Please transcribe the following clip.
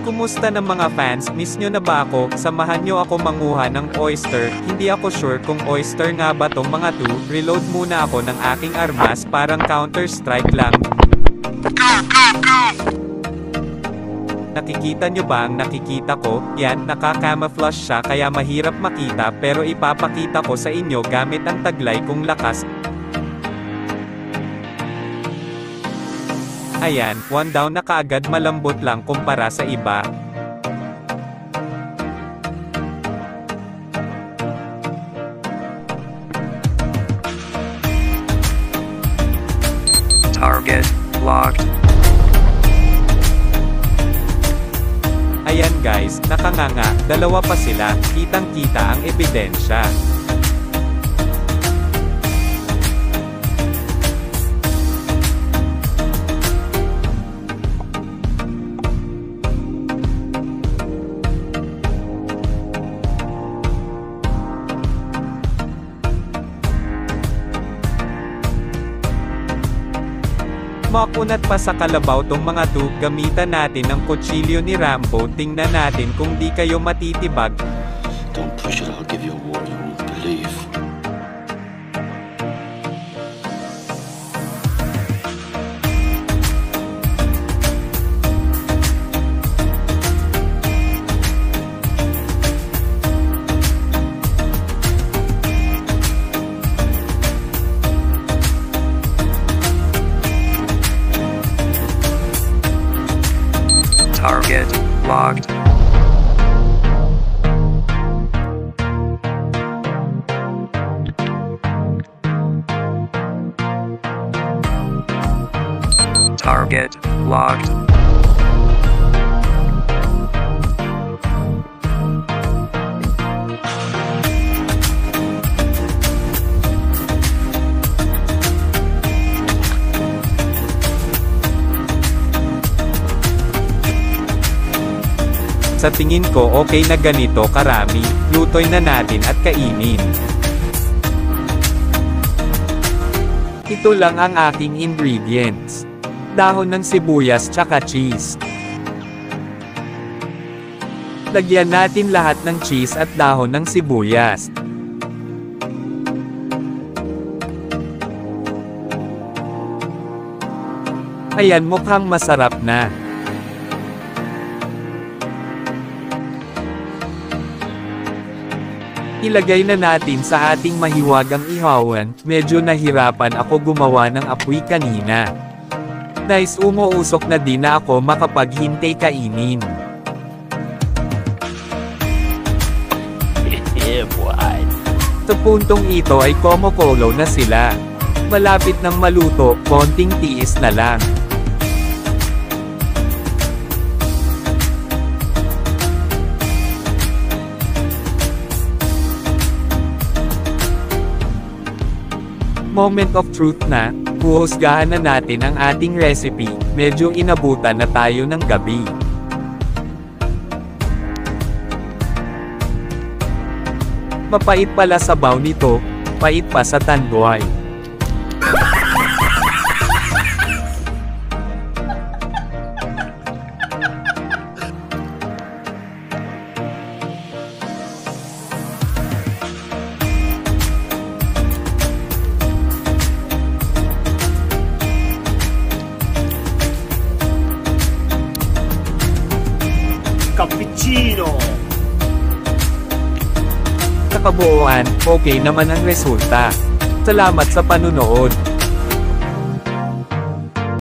Kumusta ng mga fans, miss nyo na ba ako? Samahan nyo ako manguha ng oyster. Hindi ako sure kung oyster nga ba tong mga to. Reload muna ako ng aking armas, parang counter strike lang. Nakikita nyo ba ang nakikita ko? Yan, naka-camouflage siya kaya mahirap makita, pero ipapakita ko sa inyo gamit ang taglay kong lakas. Ayan, 1 down na kaagad, malambot lang kumpara sa iba. Target locked. Ayan guys, nakanganga, dalawa pa sila, kitang-kita ang ebidensya. Makunat pa sa kalabaw tong mga to, gamitan natin ng kutsilyo ni Rambo, tingnan natin kung di kayo matitibag. Don't push it, I'll give you a war you won't believe. Target locked. Target locked. Sa tingin ko okay na ganito karami, lutoy na natin at kainin. Ito lang ang aking ingredients. Dahon ng sibuyas tsaka cheese. Lagyan natin lahat ng cheese at dahon ng sibuyas. Ayan, mukhang masarap na. Ilagay na natin sa ating mahiwagang ihawan. Medyo nahirapan ako gumawa ng apoy kanina. Nice, umuusok na din na ako makapaghintay kainin. Yeah, boy. Sa puntong ito ay kumukulo na sila. Malapit nang maluto, konting tiis na lang. Moment of truth na, huhusgahan na natin ang ating recipe, medyo inabutan na tayo ng gabi. Mapait pala sabaw nito, pait pa sa tanduay. Cappuccino! Sa kabuuan, okay naman ang resulta. Salamat sa panunood.